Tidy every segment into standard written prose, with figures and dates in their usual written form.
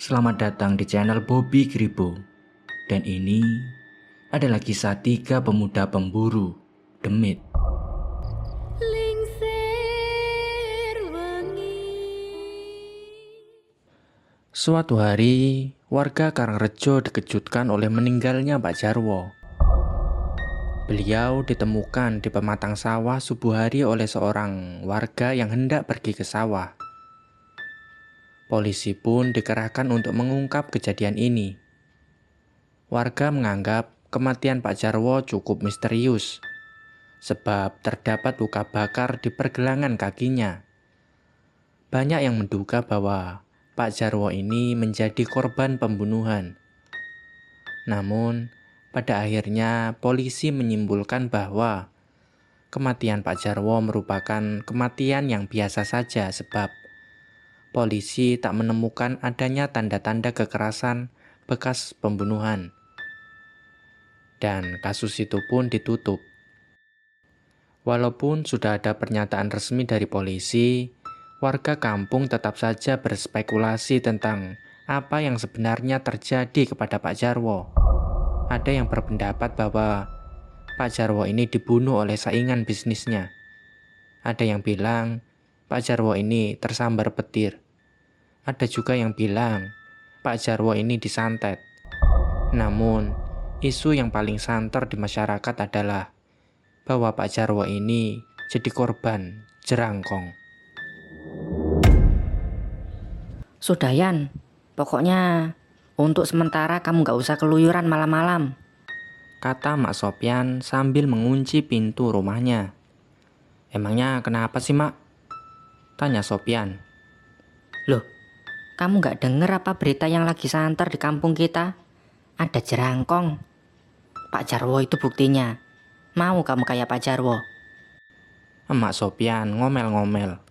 Selamat datang di channel Bobby Kribo. Dan ini adalah kisah 3 pemuda pemburu demit. Suatu hari, warga Karangrejo dikejutkan oleh meninggalnya Pak Jarwo. Beliau ditemukan di pematang sawah subuh hari oleh seorang warga yang hendak pergi ke sawah. Polisi pun dikerahkan untuk mengungkap kejadian ini. Warga menganggap kematian Pak Jarwo cukup misterius, sebab terdapat luka bakar di pergelangan kakinya. Banyak yang menduga bahwa Pak Jarwo ini menjadi korban pembunuhan. Namun, pada akhirnya polisi menyimpulkan bahwa kematian Pak Jarwo merupakan kematian yang biasa saja sebab polisi tak menemukan adanya tanda-tanda kekerasan bekas pembunuhan. Dan kasus itu pun ditutup. Walaupun sudah ada pernyataan resmi dari polisi, warga kampung tetap saja berspekulasi tentang apa yang sebenarnya terjadi kepada Pak Jarwo. Ada yang berpendapat bahwa Pak Jarwo ini dibunuh oleh saingan bisnisnya. Ada yang bilang Pak Jarwo ini tersambar petir. Ada juga yang bilang Pak Jarwo ini disantet. Namun, isu yang paling santer di masyarakat adalah bahwa Pak Jarwo ini jadi korban jerangkong. Sudah Yan, pokoknya untuk sementara kamu gak usah keluyuran malam-malam, Kata Mak Sopyan sambil mengunci pintu rumahnya. Emangnya kenapa sih, Mak? Tanya Sopyan. Loh, kamu gak denger apa berita yang lagi santer di kampung kita? Ada jerangkong. Pak Jarwo itu buktinya. Mau kamu kayak Pak Jarwo? Mak Sopyan ngomel-ngomel.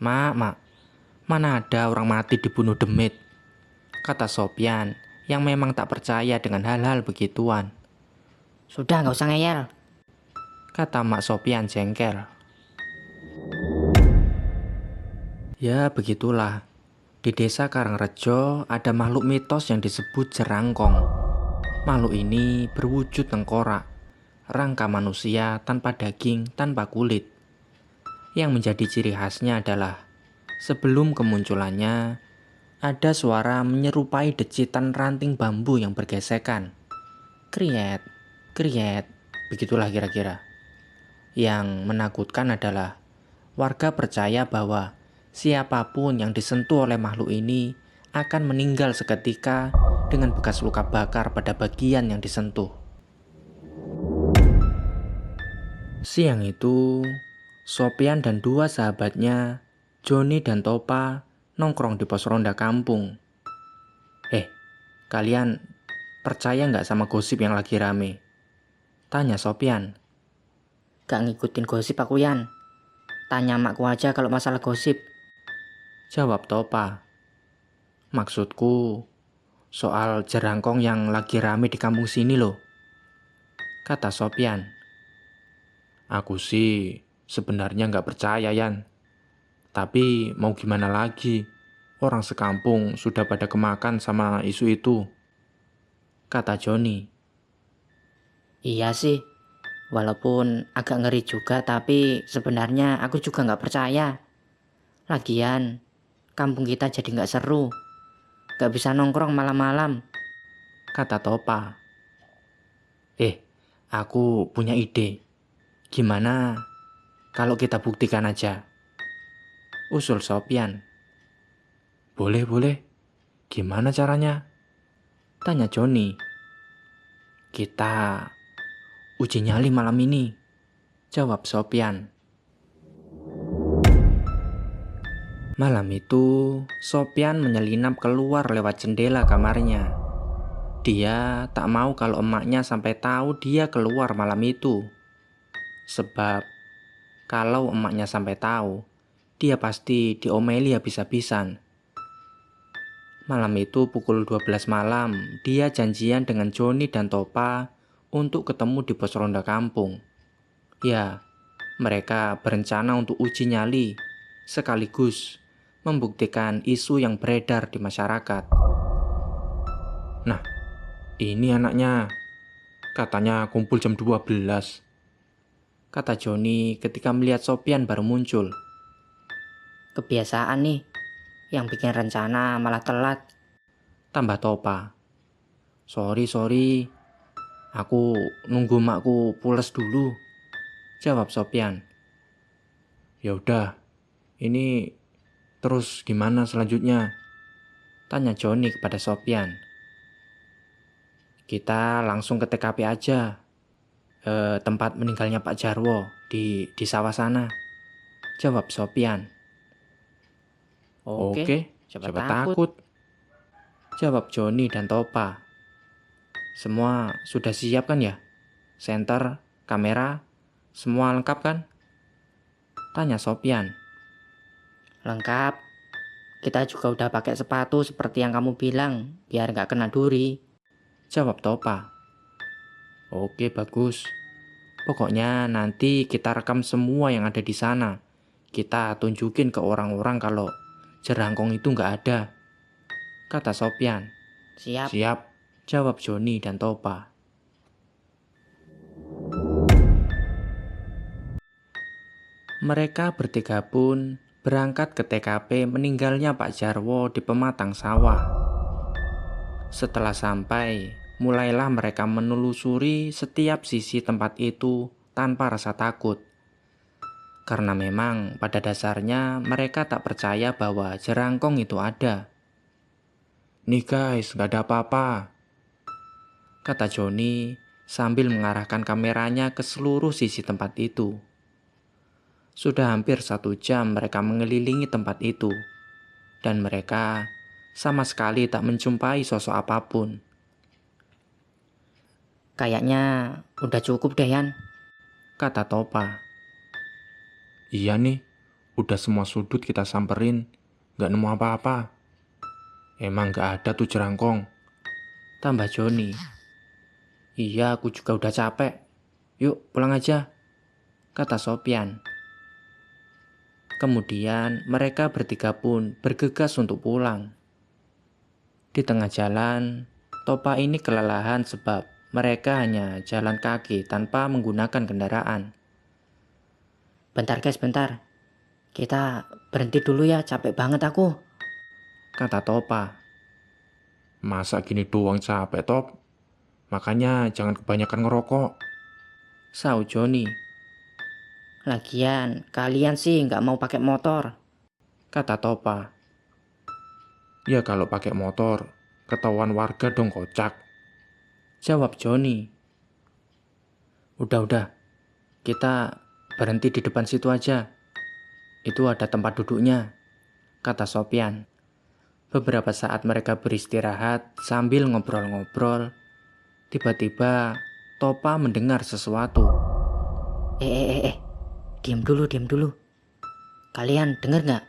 Mak, mana ada orang mati dibunuh demit? Kata Sopyan yang memang tak percaya dengan hal-hal begituan. Sudah gak usah ngeyel. Kata Mak Sopyan jengkel. Ya begitulah. Di desa Karangrejo ada makhluk mitos yang disebut jerangkong. Makhluk ini berwujud tengkorak, rangka manusia tanpa daging, tanpa kulit. Yang menjadi ciri khasnya adalah sebelum kemunculannya, ada suara menyerupai decitan ranting bambu yang bergesekan. Kriet, kriet, begitulah kira-kira. Yang menakutkan adalah warga percaya bahwa siapapun yang disentuh oleh makhluk ini akan meninggal seketika dengan bekas luka bakar pada bagian yang disentuh. Siang itu, Sopyan dan 2 sahabatnya, Joni dan Topa, nongkrong di pos ronda kampung. Kalian percaya nggak sama gosip yang lagi rame? Tanya Sopyan. Gak ngikutin gosip aku Yan. Tanya makku aja kalau masalah gosip. Jawab Topa. Maksudku, soal jerangkong yang lagi rame di kampung sini loh. Kata Sopyan. Aku sih sebenarnya nggak percaya, Yan. Tapi mau gimana lagi? Orang sekampung sudah pada kemakan sama isu itu. Kata Joni. Iya sih, walaupun agak ngeri juga tapi sebenarnya aku juga gak percaya. Lagian, kampung kita jadi gak seru. Gak bisa nongkrong malam-malam. Kata Topa. Aku punya ide. Gimana kalau kita buktikan aja? Usul Sopyan. Boleh. Gimana caranya? Tanya Joni. Kita uji nyali malam ini. Jawab Sopyan. Malam itu, Sopyan menyelinap keluar lewat jendela kamarnya. Dia tak mau kalau emaknya sampai tahu dia keluar malam itu. Sebab kalau emaknya sampai tahu, dia pasti diomeli habis-habisan. Malam itu pukul 12 malam, dia janjian dengan Joni dan Topa untuk ketemu di pos ronda kampung. Ya, mereka berencana untuk uji nyali, sekaligus membuktikan isu yang beredar di masyarakat. Nah, ini anaknya. Katanya kumpul jam 12, kata Joni ketika melihat Sopyan baru muncul. Kebiasaan nih, yang bikin rencana malah telat. Tambah Topa. Sorry, aku nunggu makku pules dulu, jawab Sopyan. Ya udah, ini terus gimana selanjutnya? Tanya Joni kepada Sopyan. Kita langsung ke TKP aja, tempat meninggalnya Pak Jarwo di sawah sana, jawab Sopyan. Oke, siapa siapa takut. takut, jawab Joni dan Topa. Semua sudah siap kan ya? Senter, kamera, semua lengkap kan? Tanya Sopyan. Lengkap. Kita juga udah pakai sepatu seperti yang kamu bilang, biar nggak kena duri. Jawab Topa. Oke, bagus. Pokoknya nanti kita rekam semua yang ada di sana. Kita tunjukin ke orang-orang kalau jerangkong itu nggak ada, kata Sopyan. Siap. Siap, jawab Joni dan Topa. Mereka bertiga pun berangkat ke TKP meninggalnya Pak Jarwo di pematang sawah. Setelah sampai, mulailah mereka menelusuri setiap sisi tempat itu tanpa rasa takut. Karena memang pada dasarnya mereka tak percaya bahwa jerangkong itu ada. Nih guys, gak ada apa-apa, kata Joni sambil mengarahkan kameranya ke seluruh sisi tempat itu. Sudah hampir 1 jam mereka mengelilingi tempat itu, dan mereka sama sekali tak menjumpai sosok apapun. Kayaknya udah cukup deh, Yan, kata Topa. Iya nih, udah semua sudut kita samperin, gak nemu apa-apa. Emang gak ada tuh jerangkong, tambah Joni. Iya, aku juga udah capek. Yuk pulang aja, kata Sopyan. Kemudian mereka bertiga pun bergegas untuk pulang. Di tengah jalan, Topa ini kelelahan sebab mereka hanya jalan kaki tanpa menggunakan kendaraan. Bentar guys, bentar. Kita berhenti dulu ya, capek banget aku, kata Topa. Masa gini doang capek, Top? Makanya jangan kebanyakan ngerokok, sau Joni. Lagian, kalian sih nggak mau pakai motor, kata Topa. Ya kalau pakai motor, ketahuan warga dong kocak, jawab Joni. Udah, kita berhenti di depan situ aja. Itu ada tempat duduknya, kata Sopyan. Beberapa saat mereka beristirahat sambil ngobrol-ngobrol. Tiba-tiba Topa mendengar sesuatu. Diam dulu. Kalian denger nggak?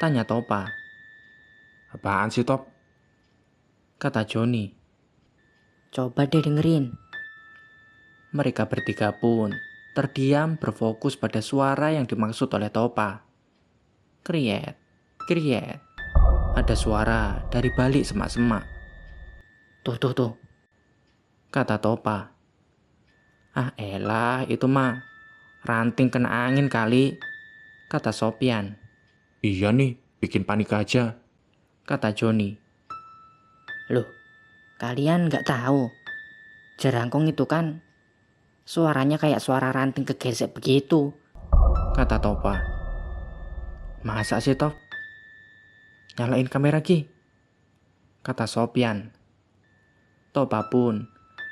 Tanya Topa. Apaan sih, Top? Kata Joni. Coba deh dengerin. Mereka bertiga pun terdiam berfokus pada suara yang dimaksud oleh Topa. Kriet. Ada suara dari balik semak-semak. Tuh. Kata Topa. Ah elah, itu mah ranting kena angin kali, kata Sopyan. Iya nih, bikin panik aja, kata Joni. Loh, kalian nggak tahu? Jerangkong itu kan suaranya kayak suara ranting kegesek begitu, kata Topa. Masa sih, Top? Nyalain kamera Ki, kata Sopyan. Topa pun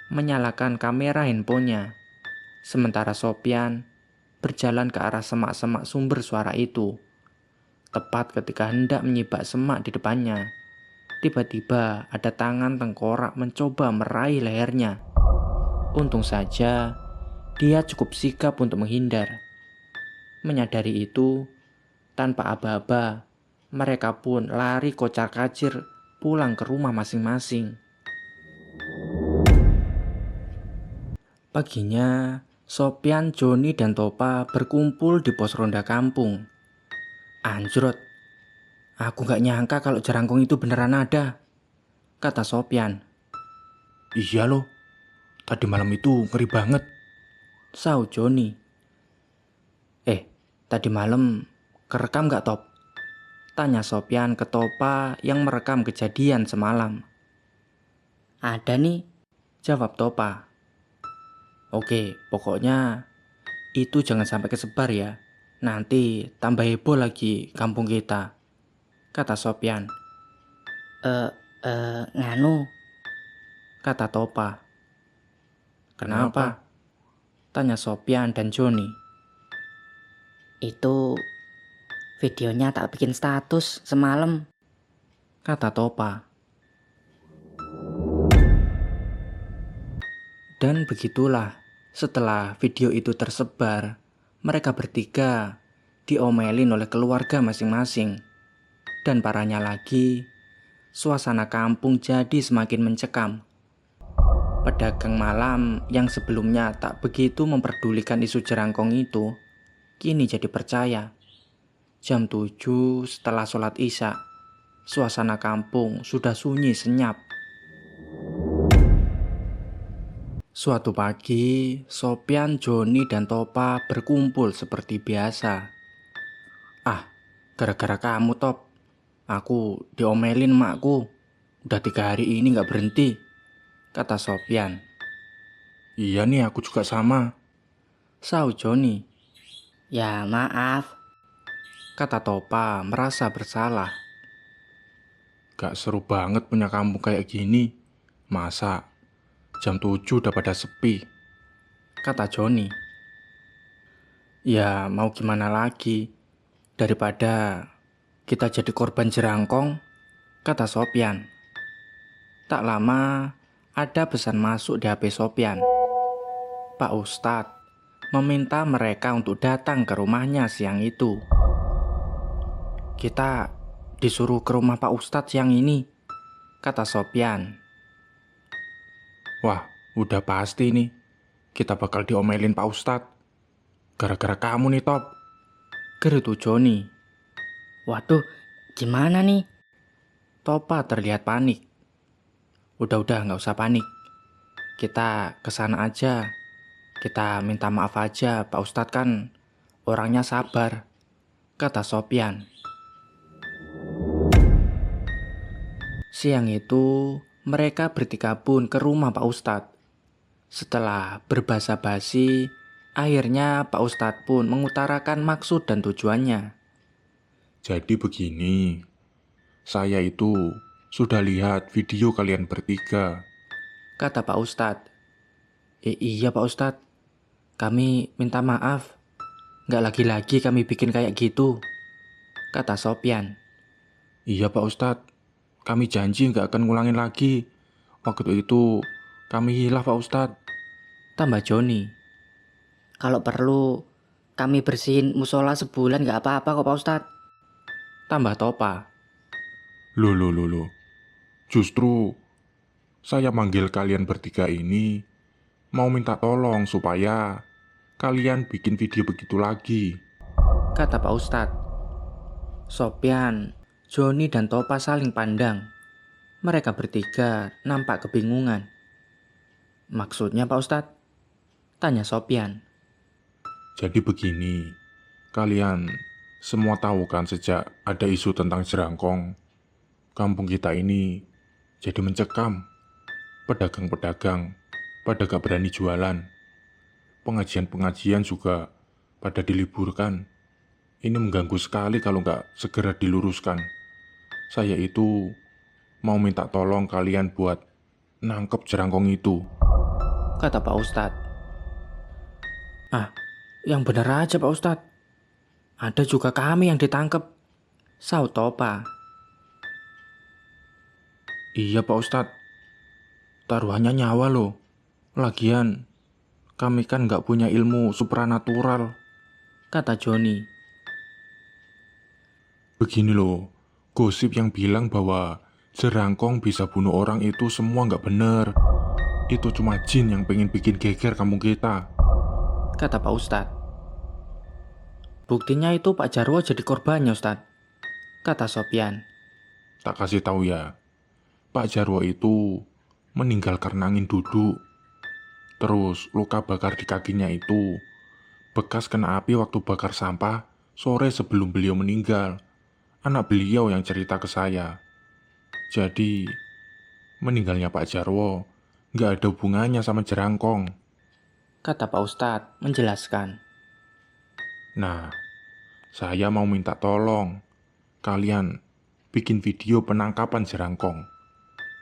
menyalakan kamera handphonenya, sementara Sopyan berjalan ke arah semak-semak sumber suara itu. Tepat ketika hendak menyibak semak di depannya, tiba-tiba ada tangan tengkorak mencoba meraih lehernya. Untung saja dia cukup sigap untuk menghindar. Menyadari itu, tanpa aba-aba, mereka pun lari kocar-kacir pulang ke rumah masing-masing. Paginya, Sopyan, Joni, dan Topa berkumpul di pos ronda kampung. Anjrot, Aku gak nyangka kalau jerangkong itu beneran ada, kata Sopyan. Iya loh, tadi malam itu ngeri banget, sahut Joni. Tadi malam kerekam gak Top? Tanya Sopyan ke Topa yang merekam kejadian semalam. Ada nih. Jawab Topa. Oke, pokoknya itu jangan sampai kesebar ya. Nanti tambah heboh lagi kampung kita, kata Sopyan. Nganu. Kata Topa. Kenapa? Tanya Sopyan dan Joni. Itu videonya tak bikin status semalam. Kata Topa. Dan begitulah, setelah video itu tersebar, mereka bertiga diomelin oleh keluarga masing-masing. Dan parahnya lagi, suasana kampung jadi semakin mencekam. Pedagang malam yang sebelumnya tak begitu memperdulikan isu jerangkong itu, kini jadi percaya. Jam 7 setelah sholat Isya, suasana kampung sudah sunyi senyap. Suatu pagi, Sopyan, Joni, dan Topa berkumpul seperti biasa. Gara-gara kamu, Top. Aku diomelin makku. Udah 3 hari ini gak berhenti, kata Sopyan. Iya nih, aku juga sama, sahut Joni. Ya maaf, kata Topa merasa bersalah. Gak seru banget punya kampung kayak gini. Masa jam 7 udah pada sepi, kata Joni. Ya mau gimana lagi, daripada kita jadi korban jerangkong, kata Sopyan. Tak lama ada pesan masuk di HP Sopyan. Pak Ustadz meminta mereka untuk datang ke rumahnya siang itu. Kita disuruh ke rumah Pak Ustadz siang ini, kata Sopyan. Wah, udah pasti nih, kita bakal diomelin Pak Ustadz. Gara-gara kamu nih, Top, gerutu Joni. waduh, gimana nih? Topa terlihat panik. Udah, gak usah panik. Kita kesana aja. Kita minta maaf aja, Pak Ustadz kan orangnya sabar, kata Sopyan. Siang itu, mereka bertiga pun ke rumah Pak Ustadz. Setelah berbasa-basi, akhirnya Pak Ustadz pun mengutarakan maksud dan tujuannya. Jadi begini, saya itu sudah lihat video kalian bertiga, kata Pak Ustadz. Iya Pak Ustadz, kami minta maaf. Gak lagi-lagi kami bikin kayak gitu, kata Sopyan. Iya Pak Ustadz, kami janji gak akan ngulangin lagi. Waktu itu kami hilaf Pak Ustadz, tambah Joni. Kalau perlu, kami bersihin musola sebulan gak apa-apa kok Pak Ustadz, tambah Topa. Loh. Justru saya manggil kalian bertiga ini mau minta tolong supaya kalian bikin video begitu lagi, kata Pak Ustadz. Sopyan, Joni, dan Topa saling pandang. Mereka bertiga nampak kebingungan. Maksudnya Pak Ustadz? Tanya Sopyan. Jadi begini, kalian semua tahu kan sejak ada isu tentang jerangkong, kampung kita ini jadi mencekam. Pedagang-pedagang pada gak berani jualan. Pengajian-pengajian juga pada diliburkan. Ini mengganggu sekali kalau gak segera diluruskan. Saya itu mau minta tolong kalian buat nangkep jerangkong itu, kata Pak Ustadz. Yang benar aja Pak Ustadz. Ada juga kami yang ditangkep, sahut Topa. Iya Pak Ustadz, taruhannya nyawa loh. Lagian kami kan gak punya ilmu supranatural, kata Joni. Begini loh, gosip yang bilang bahwa jerangkong bisa bunuh orang itu semua gak bener. Itu cuma jin yang pengen bikin geger kampung kita, kata Pak Ustadz. Buktinya itu Pak Jarwo jadi korbannya Ustadz, kata Sopyan. Tak kasih tahu ya, Pak Jarwo itu meninggal karena angin duduk. Terus luka bakar di kakinya itu bekas kena api waktu bakar sampah sore sebelum beliau meninggal. Anak beliau yang cerita ke saya. Jadi, meninggalnya Pak Jarwo nggak ada hubungannya sama jerangkong. Kata Pak Ustadz menjelaskan. Nah, saya mau minta tolong. Kalian bikin video penangkapan jerangkong.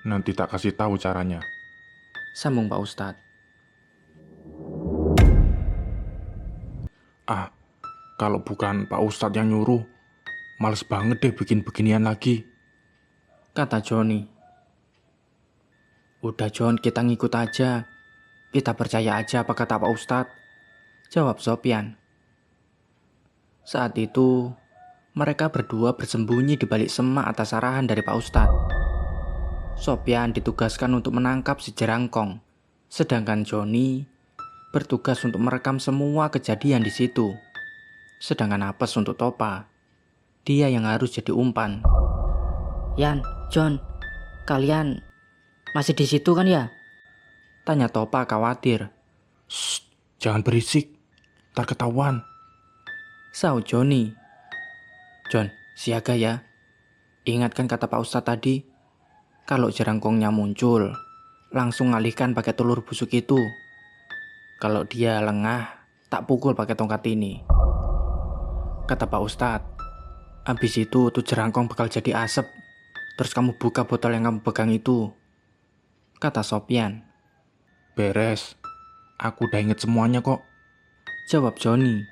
Nanti tak kasih tahu caranya. Sambung Pak Ustadz. Ah, kalau bukan Pak Ustadz yang nyuruh, males banget deh bikin beginian lagi. Kata Joni. Udah John, kita ngikut aja. Kita percaya aja apa kata Pak Ustadz. Jawab Sopyan. Saat itu, mereka berdua bersembunyi di balik semak atas arahan dari Pak Ustadz. Sopyan ditugaskan untuk menangkap si jerangkong, sedangkan Joni bertugas untuk merekam semua kejadian di situ. Sedangkan Apes untuk Topa, dia yang harus jadi umpan. Yan, John, kalian masih di situ kan ya? Tanya Topa khawatir. Shh, jangan berisik, ntar ketahuan. Sahut Joni. John, siaga ya. Ingatkan kata Pak Ustadz tadi, kalau jerangkongnya muncul, langsung alihkan pakai telur busuk itu. Kalau dia lengah, tak pukul pakai tongkat ini. Kata Pak Ustadz, habis itu tuh jerangkong bakal jadi asap. Terus kamu buka botol yang kamu pegang itu. Kata Sopyan. Beres, aku udah inget semuanya kok. Jawab Joni.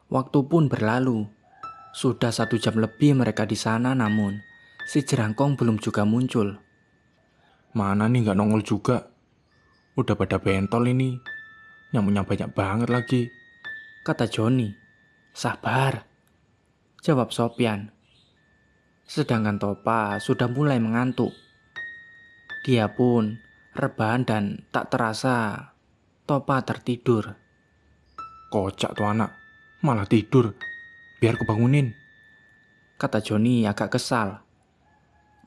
Waktu pun berlalu. Sudah 1 jam lebih mereka di sana, namun si jerangkong belum juga muncul. Mana nih nggak nongol juga. Udah pada bentol ini. Nyamuknya banyak banget lagi. Kata Joni. Sabar, jawab Sopyan. Sedangkan Topa sudah mulai mengantuk. Dia pun rebahan dan tak terasa Topa tertidur. Kocak tuh anak, malah tidur. Biar kebangunin. Kata Joni agak kesal.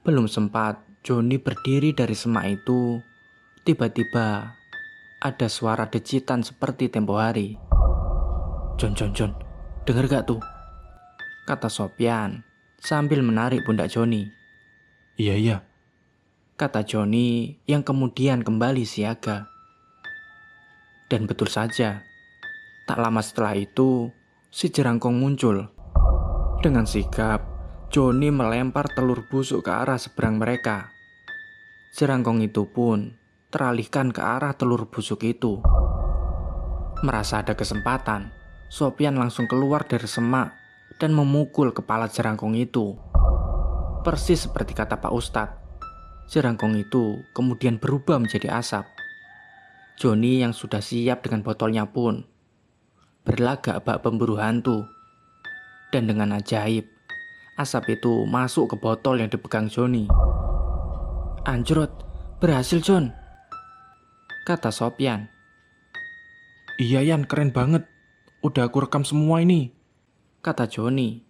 Belum sempat Joni berdiri dari semak itu, tiba-tiba ada suara decitan seperti tempo hari. John, denger gak tuh? Kata Sopyan sambil menarik pundak Joni. Iya, Kata Joni yang kemudian kembali siaga. Dan betul saja, tak lama setelah itu, si jerangkong muncul. Dengan sigap, Joni melempar telur busuk ke arah seberang mereka. Jerangkong itu pun teralihkan ke arah telur busuk itu. Merasa ada kesempatan, Sopyan langsung keluar dari semak dan memukul kepala jerangkong itu. Persis seperti kata Pak Ustadz, jerangkong itu kemudian berubah menjadi asap. Joni yang sudah siap dengan botolnya pun berlagak bak pemburu hantu. Dan dengan ajaib, asap itu masuk ke botol yang dipegang Joni. Anjrot, berhasil John, kata Sopyan. Iya Yan, keren banget. Udah aku rekam semua ini, Kata Joni.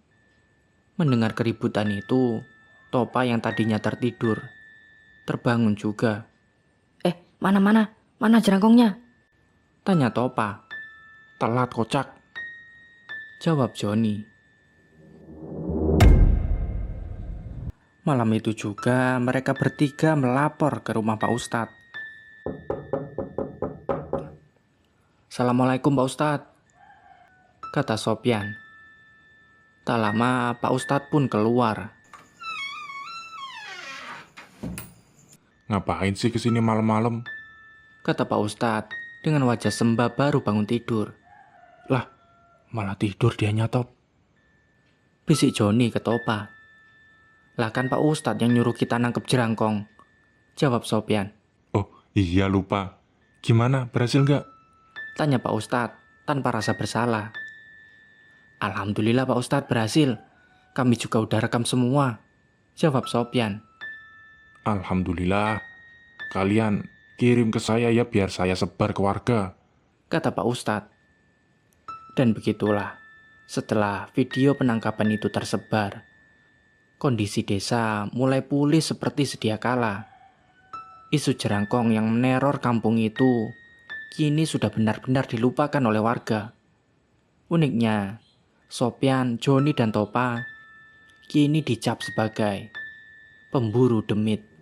Mendengar keributan itu, Topa yang tadinya tertidur terbangun juga. Mana jerangkongnya? Tanya Topa. Telat kocak. Jawab Joni. Malam itu juga mereka bertiga melapor ke rumah Pak Ustadz. Assalamualaikum Pak Ustadz, kata Sopyan. Tak lama Pak Ustadz pun keluar. Ngapain sih kesini malam-malam? Kata Pak Ustadz dengan wajah sembah baru bangun tidur. Lah, malah tidur dia nyatop. Bisik Joni ke Topa. Lah kan Pak Ustadz yang nyuruh kita nangkep jerangkong, jawab Sopyan. Oh iya lupa. Gimana, berhasil nggak? Tanya Pak Ustadz tanpa rasa bersalah. Alhamdulillah Pak Ustadz berhasil. Kami juga udah rekam semua, jawab Sopyan. Alhamdulillah. Kalian kirim ke saya ya biar saya sebar ke warga, Kata Pak Ustadz. Dan begitulah, Setelah video penangkapan itu tersebar, kondisi desa mulai pulih seperti sedia kala. Isu jerangkong yang meneror kampung itu kini sudah benar-benar dilupakan oleh warga. Uniknya, Sopyan, Joni, dan Topa kini dicap sebagai pemburu demit.